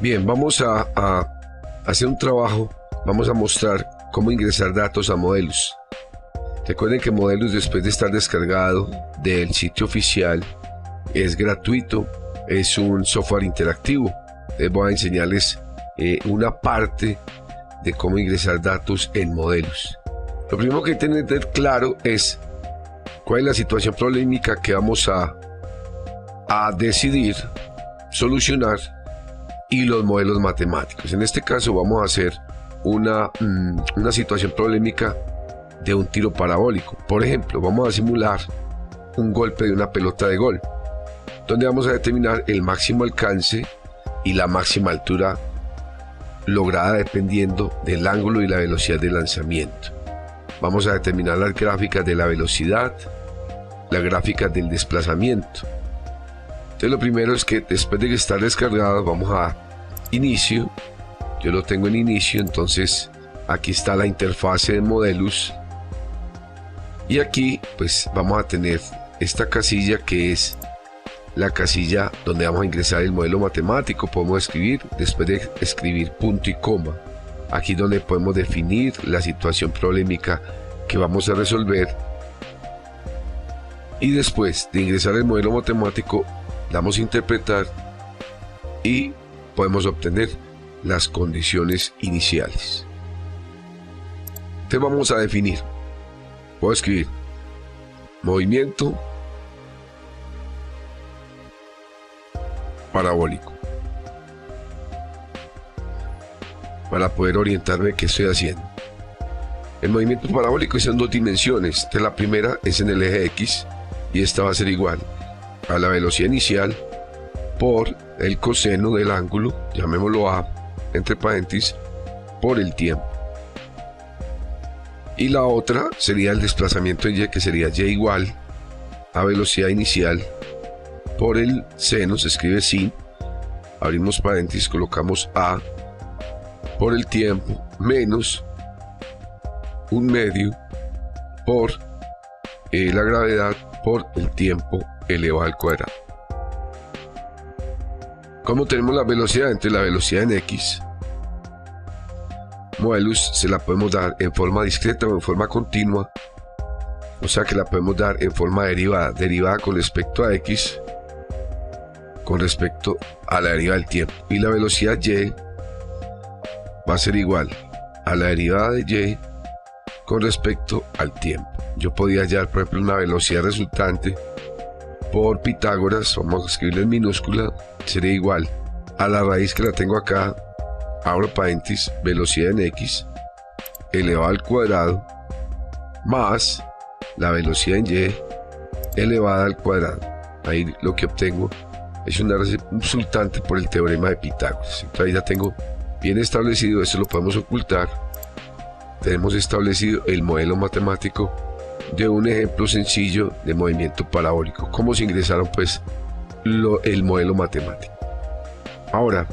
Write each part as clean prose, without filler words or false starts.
Bien, vamos a hacer un trabajo. Vamos a mostrar cómo ingresar datos a Modelus. Recuerden que Modelus, después de estar descargado del sitio oficial, es gratuito, es un software interactivo. Les voy a enseñarles una parte de cómo ingresar datos en Modelus. Lo primero que tienen que tener claro es cuál es la situación problemática que vamos a decidir solucionar y los modelos matemáticos. En este caso vamos a hacer una situación problemática de un tiro parabólico. Por ejemplo, vamos a simular un golpe de una pelota de gol, donde vamos a determinar el máximo alcance y la máxima altura lograda dependiendo del ángulo y la velocidad de lanzamiento. Vamos a determinar las gráficas de la velocidad, las gráficas del desplazamiento. Entonces lo primero es que después de que está descargado, vamos a inicio. Yo lo tengo en inicio, entonces aquí está la interfase de Modelus. Y aquí pues vamos a tener esta casilla que es la casilla donde vamos a ingresar el modelo matemático. Podemos escribir, después de escribir punto y coma, aquí donde podemos definir la situación problemática que vamos a resolver. Y después de ingresar el modelo matemático, damos a interpretar y podemos obtener las condiciones iniciales. Entonces vamos a definir. Puedo escribir movimiento parabólico para poder orientarme qué estoy haciendo. El movimiento parabólico es en dos dimensiones. Entonces la primera es en el eje X y esta va a ser igual a la velocidad inicial por el coseno del ángulo, llamémoslo A, entre paréntesis, por el tiempo. Y la otra sería el desplazamiento en Y, que sería Y igual a velocidad inicial por el seno, se escribe sin, abrimos paréntesis, colocamos A, por el tiempo, menos un medio por la gravedad por el tiempo elevado al cuadrado. ¿Cómo tenemos la velocidad? Entre la velocidad en X, Modelus se la podemos dar en forma discreta o en forma continua, o sea que la podemos dar en forma derivada con respecto a X, con respecto a la derivada del tiempo. Y la velocidad Y va a ser igual a la derivada de Y con respecto al tiempo. Yo podía hallar, por ejemplo, una velocidad resultante por Pitágoras, vamos a escribirla en minúscula, sería igual a la raíz que la tengo acá, abro paréntesis, velocidad en X elevado al cuadrado más la velocidad en Y elevada al cuadrado. Ahí lo que obtengo es una resultante por el teorema de Pitágoras. Entonces ahí ya tengo bien establecido, esto lo podemos ocultar. Tenemos establecido el modelo matemático de un ejemplo sencillo de movimiento parabólico. ¿Cómo se ingresaron pues el modelo matemático? Ahora,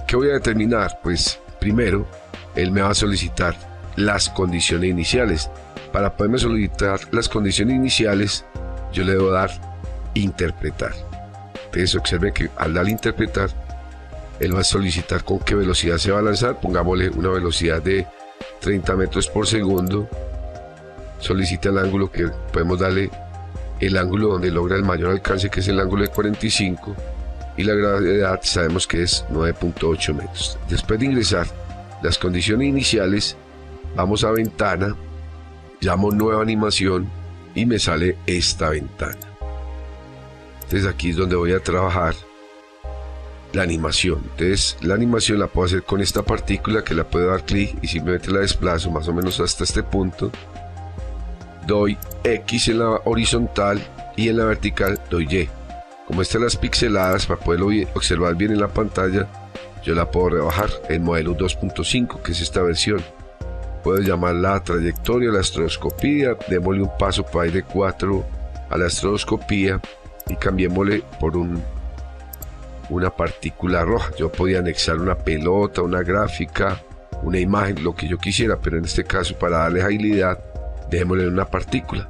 ¿qué voy a determinar? Pues primero, él me va a solicitar las condiciones iniciales. Para poderme solicitar las condiciones iniciales, yo le debo dar interpretar. Entonces observen que al dar interpretar, él va a solicitar con qué velocidad se va a lanzar. Pongámosle una velocidad de 30 metros por segundo. Solicita el ángulo, que podemos darle el ángulo donde logra el mayor alcance, que es el ángulo de 45, y la gravedad sabemos que es 9.8 metros. Después de ingresar las condiciones iniciales, vamos a ventana, llamo nueva animación y me sale esta ventana. Entonces aquí es donde voy a trabajar la animación. Entonces la animación la puedo hacer con esta partícula, que la puedo dar clic y simplemente la desplazo más o menos hasta este punto. Doy X en la horizontal y en la vertical doy Y. Como están las pixeladas, para poderlo observar bien en la pantalla, yo la puedo rebajar en modelo 2.5, que es esta versión. Puedo llamar la trayectoria, la astroscopía, démosle un paso para ir de 4 a la astroscopía y cambiémosle por una partícula roja. Yo podía anexar una pelota, una gráfica, una imagen, lo que yo quisiera, pero en este caso, para darle agilidad, démosle una partícula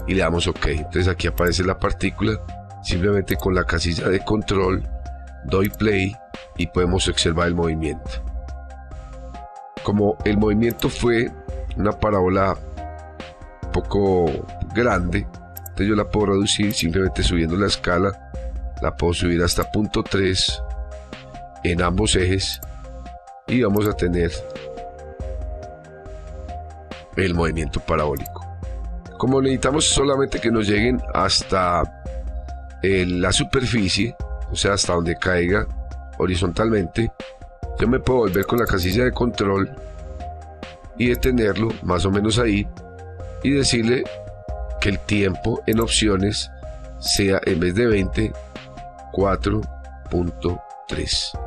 y le damos OK. Entonces aquí aparece la partícula. Simplemente con la casilla de control doy play y podemos observar el movimiento. Como el movimiento fue una parábola un poco grande, entonces yo la puedo reducir simplemente subiendo la escala. La puedo subir hasta 0.3 en ambos ejes y vamos a tener el movimiento parabólico. Como necesitamos solamente que nos lleguen hasta la superficie, o sea, hasta donde caiga horizontalmente, yo me puedo volver con la casilla de control y detenerlo más o menos ahí y decirle que el tiempo en opciones sea, en vez de 20, 4.3.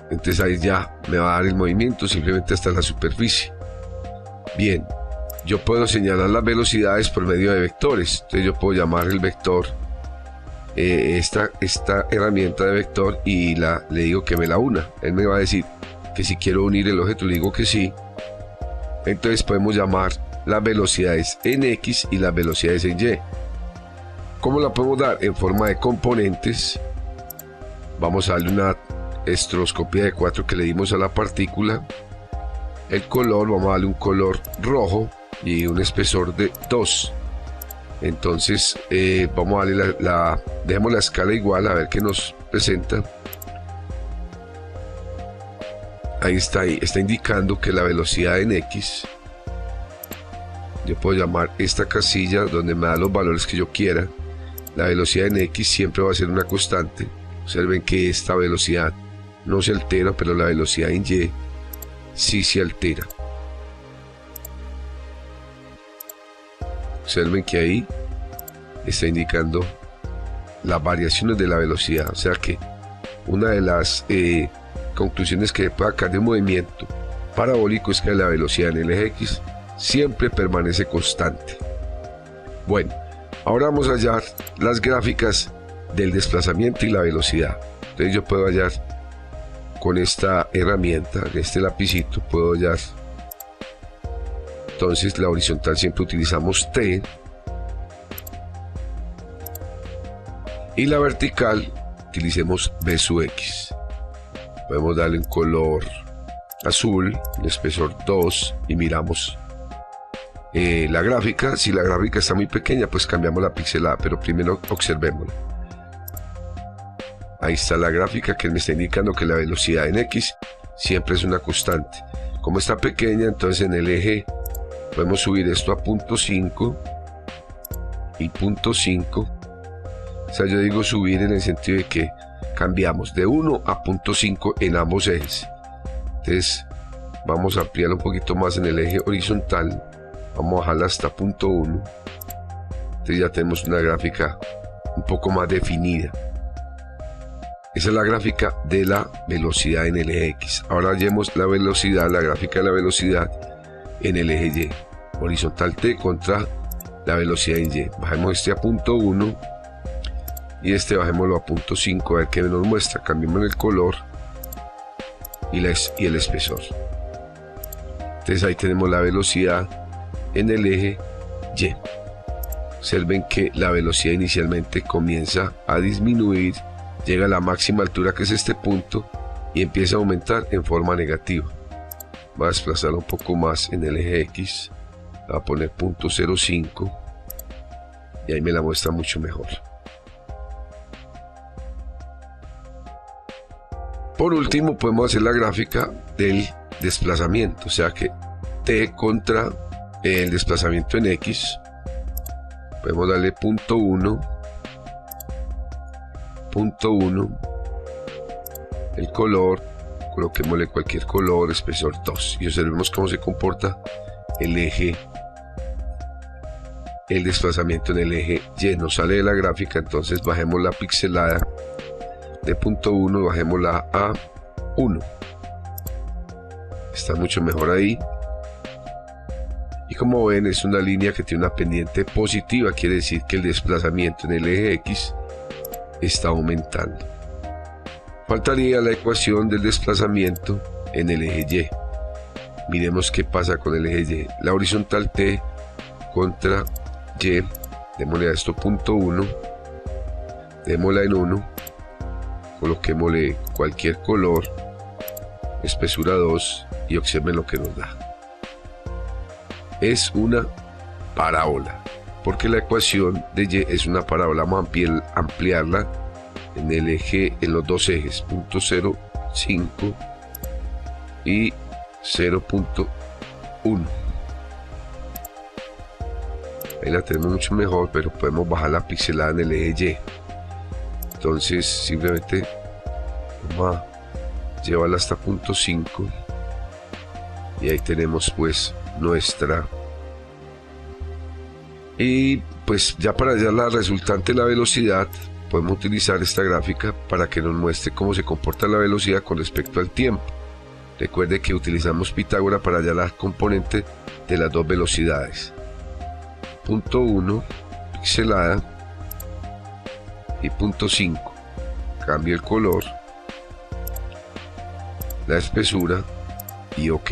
Entonces ahí ya me va a dar el movimiento simplemente hasta la superficie. Bien, yo puedo señalar las velocidades por medio de vectores. Entonces yo puedo llamar el vector, esta herramienta de vector, y le digo que me la una. Él me va a decir que si quiero unir el objeto, le digo que sí. Entonces podemos llamar las velocidades en X y las velocidades en Y. ¿Cómo la podemos dar? En forma de componentes. Vamos a darle una estroboscopia de 4 que le dimos a la partícula. El color, vamos a darle un color rojo y un espesor de 2. Entonces vamos a darle dejemos la escala igual, a ver qué nos presenta. Ahí está indicando que la velocidad en X, yo puedo llamar esta casilla donde me da los valores que yo quiera. La velocidad en X siempre va a ser una constante. Observen que esta velocidad no se altera, pero la velocidad en Y sí se altera. Observen que ahí está indicando las variaciones de la velocidad. O sea que una de las conclusiones que puede sacar de un movimiento parabólico es que la velocidad en el eje X siempre permanece constante. Bueno, ahora vamos a hallar las gráficas del desplazamiento y la velocidad. Entonces yo puedo hallar con esta herramienta, este lapicito, puedo hallar. Entonces la horizontal siempre utilizamos T y la vertical utilicemos B sub X. Podemos darle un color azul, un espesor 2 y miramos la gráfica. Si la gráfica está muy pequeña, pues cambiamos la pixelada, pero primero observémosla. Ahí está la gráfica que me está indicando que la velocidad en X siempre es una constante. Como está pequeña, entonces en el eje podemos subir esto a 0.5 y 0.5. O sea, yo digo subir en el sentido de que cambiamos de 1 a 0.5 en ambos ejes. Entonces vamos a ampliar un poquito más en el eje horizontal. Vamos a bajarla hasta 0.1. Entonces ya tenemos una gráfica un poco más definida. Esa es la gráfica de la velocidad en el eje X. Ahora hallemos la velocidad, la gráfica de la velocidad en el eje Y. Horizontal T contra la velocidad en Y. Bajemos este a 0.1 y este bajémoslo a 0.5, a ver qué nos muestra. Cambiemos el color y el espesor. Entonces ahí tenemos la velocidad en el eje Y. Observen que la velocidad inicialmente comienza a disminuir, llega a la máxima altura, que es este punto, y empieza a aumentar en forma negativa. Voy a desplazar un poco más en el eje X, voy a poner 0.05 y ahí me la muestra mucho mejor. Por último, podemos hacer la gráfica del desplazamiento, o sea que T contra el desplazamiento en X. Podemos darle 0.1, el color, coloquémosle cualquier color, espesor 2, y observemos cómo se comporta el desplazamiento en el eje Y. Nos sale de la gráfica, entonces bajemos la pixelada de 0.1, bajémosla a 1. Está mucho mejor ahí. Y como ven, es una línea que tiene una pendiente positiva, quiere decir que el desplazamiento en el eje X está aumentando. Faltaría la ecuación del desplazamiento en el eje Y. Miremos qué pasa con el eje Y. La horizontal T contra Y, démosle a esto 0.1, démosla en 1 coloquémosle cualquier color, espesura 2, y observen lo que nos da. Es una parábola, porque la ecuación de Y es una parábola. Vamos a ampliarla en el eje, en los dos ejes, 0.05 y 0.1. Ahí la tenemos mucho mejor, pero podemos bajar la pixelada en el eje Y. Entonces simplemente vamos a llevarla hasta 0.5 y ahí tenemos pues nuestra. Y pues ya para hallar la resultante de la velocidad podemos utilizar esta gráfica para que nos muestre cómo se comporta la velocidad con respecto al tiempo. Recuerde que utilizamos Pitágoras para hallar la componente de las dos velocidades. 0.1 pixelada y 0.5. Cambio el color, la espesura y OK.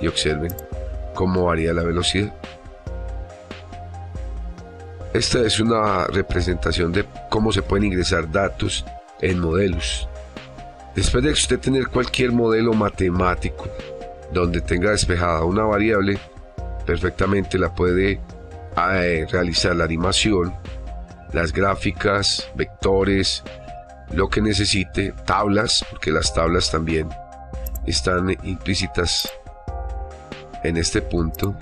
Y observen cómo varía la velocidad. Esta es una representación de cómo se pueden ingresar datos en modelos. Después de usted tener cualquier modelo matemático donde tenga despejada una variable, perfectamente la puede realizar la animación, las gráficas, vectores, lo que necesite, tablas, porque las tablas también están implícitas en este punto.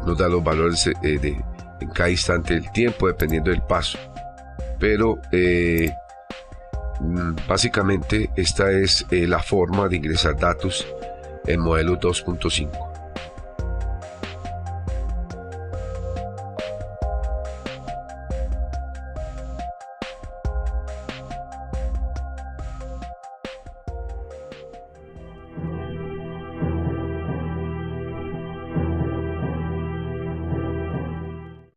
Nos da los valores en cada instante del tiempo dependiendo del paso, pero básicamente esta es la forma de ingresar datos en modelo 2.5.